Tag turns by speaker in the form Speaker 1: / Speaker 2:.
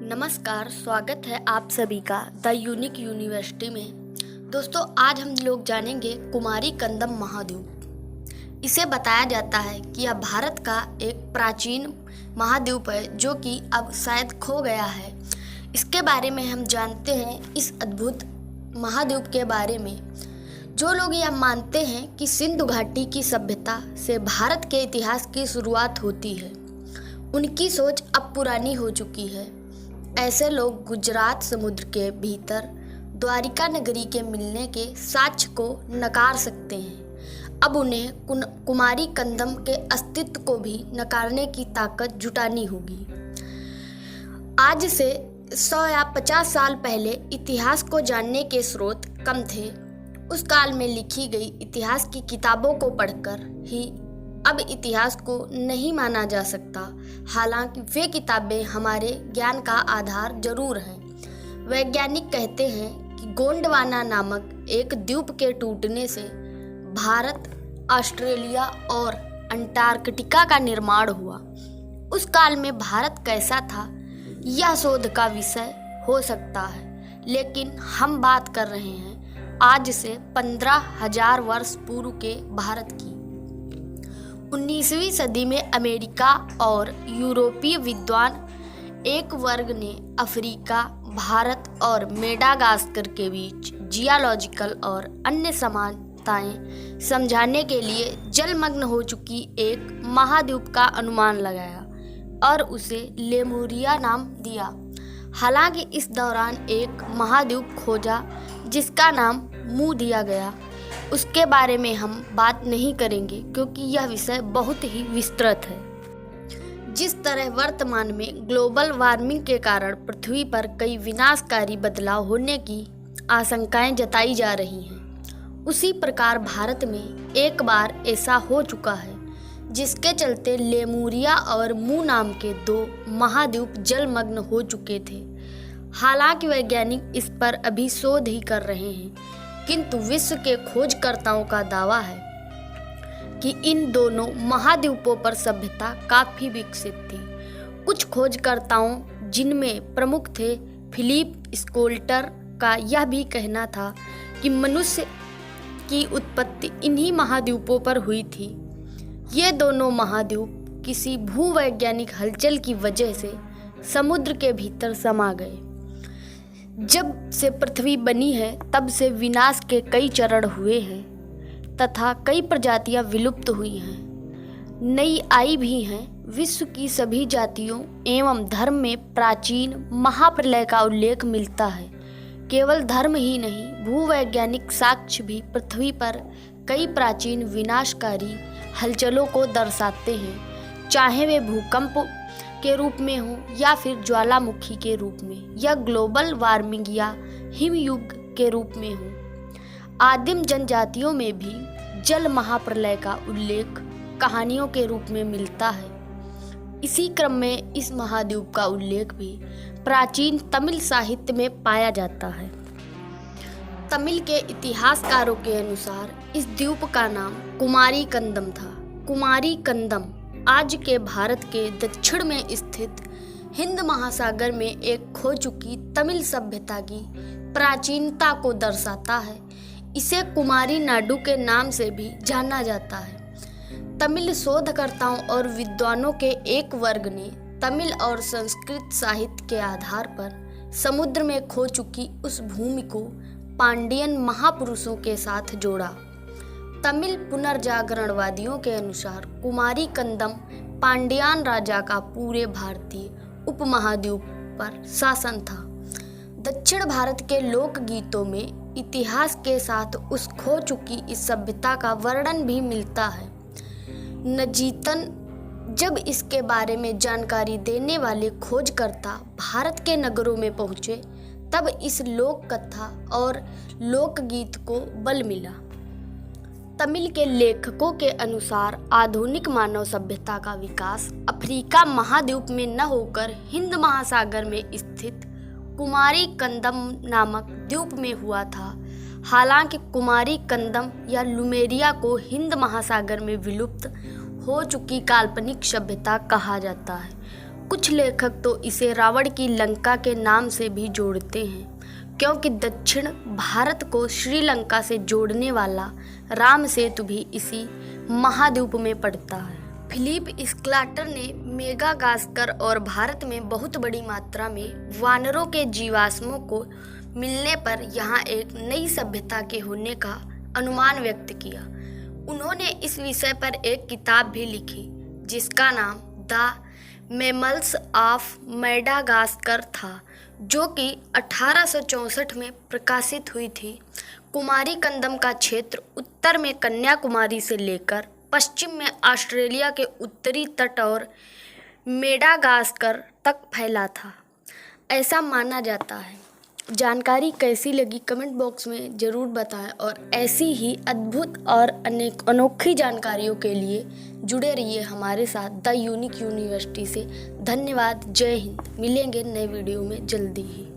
Speaker 1: नमस्कार, स्वागत है आप सभी का द यूनिक यूनिवर्सिटी में। दोस्तों, आज हम लोग जानेंगे कुमारी कंदम महाद्वीप। इसे बताया जाता है कि यह भारत का एक प्राचीन महाद्वीप है जो कि अब शायद खो गया है। इसके बारे में हम जानते हैं इस अद्भुत महाद्वीप के बारे में। जो लोग यह मानते हैं कि सिंधु घाटी की सभ्यता से भारत के इतिहास की शुरुआत होती है, उनकी सोच अब पुरानी हो चुकी है। ऐसे लोग गुजरात समुद्र के भीतर द्वारिका नगरी के मिलने के साक्ष्य को नकार सकते हैं। अब उन्हें कुमारी कंदम के अस्तित्व को भी नकारने की ताकत जुटानी होगी। आज से 100 या 50 साल पहले इतिहास को जानने के स्रोत कम थे। उस काल में लिखी गई इतिहास की किताबों को पढ़कर ही अब इतिहास को नहीं माना जा सकता। हालांकि वे किताबें हमारे ज्ञान का आधार जरूर हैं। वैज्ञानिक कहते हैं कि गोंडवाना नामक एक द्वीप के टूटने से भारत, ऑस्ट्रेलिया और अंटार्कटिका का निर्माण हुआ। उस काल में भारत कैसा था, यह शोध का विषय हो सकता है, लेकिन हम बात कर रहे हैं आज से 15,000 वर्ष पूर्व के भारत की। 19वीं सदी में अमेरिका और यूरोपीय विद्वान एक वर्ग ने अफ्रीका, भारत और मेडागास्कर के बीच जियोलॉजिकल और अन्य समानताएं समझाने के लिए जलमग्न हो चुकी एक महाद्वीप का अनुमान लगाया और उसे लेमुरिया नाम दिया। हालांकि इस दौरान एक महाद्वीप खोजा जिसका नाम मुंह दिया गया, उसके बारे में हम बात नहीं करेंगे क्योंकि यह विषय बहुत ही विस्तृत है। जिस तरह वर्तमान में ग्लोबल वार्मिंग के कारण पृथ्वी पर कई विनाशकारी बदलाव होने की आशंकाएं जताई जा रही हैं, उसी प्रकार भारत में एक बार ऐसा हो चुका है जिसके चलते लेमुरिया और मू नाम के 2 महाद्वीप जलमग्न हो चुके थे। हालांकि वैज्ञानिक इस पर अभी शोध ही कर रहे हैं, किंतु विश्व के खोजकर्ताओं का दावा है कि इन दोनों महाद्वीपों पर सभ्यता काफी विकसित थी। कुछ खोजकर्ताओं, जिनमें प्रमुख थे फिलिप स्कोल्टर, का यह भी कहना था कि मनुष्य की उत्पत्ति इन्हीं महाद्वीपों पर हुई थी। ये दोनों महाद्वीप किसी भूवैज्ञानिक हलचल की वजह से समुद्र के भीतर समा गए। जब से पृथ्वी बनी है तब से विनाश के कई चरण हुए हैं तथा कई प्रजातियां विलुप्त हुई हैं, नई आई भी हैं। विश्व की सभी जातियों एवं धर्म में प्राचीन महाप्रलय का उल्लेख मिलता है। केवल धर्म ही नहीं, भूवैज्ञानिक साक्ष्य भी पृथ्वी पर कई प्राचीन विनाशकारी हलचलों को दर्शाते हैं, चाहे वे भूकंप के रूप में हो या फिर ज्वालामुखी के रूप में, या ग्लोबल वार्मिंग या हिमयुग के रूप में हो। आदिम जनजातियों में भी जल महाप्रलय का उल्लेख कहानियों के रूप में मिलता है। इसी क्रम में इस महाद्वीप का उल्लेख भी प्राचीन तमिल साहित्य में पाया जाता है। तमिल के इतिहासकारों के अनुसार इस द्वीप का नाम कुमारी कंदम था। कुमारी कंदम आज के भारत के दक्षिण में स्थित हिंद महासागर में एक खो चुकी तमिल सभ्यता की प्राचीनता को दर्शाता है। इसे कुमारी नाडु के नाम से भी जाना जाता है। तमिल शोधकर्ताओं और विद्वानों के एक वर्ग ने तमिल और संस्कृत साहित्य के आधार पर समुद्र में खो चुकी उस भूमि को पांडियन महापुरुषों के साथ जोड़ा। तमिल पुनर्जागरणवादियों के अनुसार कुमारी कंदम पांड्यान राजा का पूरे भारतीय उपमहाद्वीप पर शासन था। दक्षिण भारत के लोकगीतों में इतिहास के साथ उस खो चुकी इस सभ्यता का वर्णन भी मिलता है। नजीतन जब इसके बारे में जानकारी देने वाले खोजकर्ता भारत के नगरों में पहुंचे, तब इस लोक कथा और लोकगीत को बल मिला। तमिल के लेखकों के अनुसार आधुनिक मानव सभ्यता का विकास अफ्रीका महाद्वीप में न होकर हिंद महासागर में स्थित कुमारी कंदम नामक द्वीप में हुआ था। हालांकि कुमारी कंदम या लुमेरिया को हिंद महासागर में विलुप्त हो चुकी काल्पनिक सभ्यता कहा जाता है। कुछ लेखक तो इसे रावण की लंका के नाम से भी जोड़ते हैं, क्योंकि दक्षिण भारत को श्रीलंका से जोड़ने वाला राम सेतु भी इसी महाद्वीप में पड़ता है। फिलिप स्क्लाटर ने मेडागास्कर और भारत में बहुत बड़ी मात्रा में वानरों के जीवाश्मों को मिलने पर यहाँ एक नई सभ्यता के होने का अनुमान व्यक्त किया। उन्होंने इस विषय पर एक किताब भी लिखी जिसका नाम द मैमल्स ऑफ मेडागास्कर था, जो कि 1864 में प्रकाशित हुई थी। कुमारी कंदम का क्षेत्र उत्तर में कन्याकुमारी से लेकर पश्चिम में ऑस्ट्रेलिया के उत्तरी तट और मेडागास्कर तक फैला था, ऐसा माना जाता है। जानकारी कैसी लगी कमेंट बॉक्स में ज़रूर बताएं और ऐसी ही अद्भुत और अनोखी जानकारियों के लिए जुड़े रहिए हमारे साथ द यूनिक यूनिवर्सिटी से। धन्यवाद। जय हिंद। मिलेंगे नए वीडियो में जल्दी ही।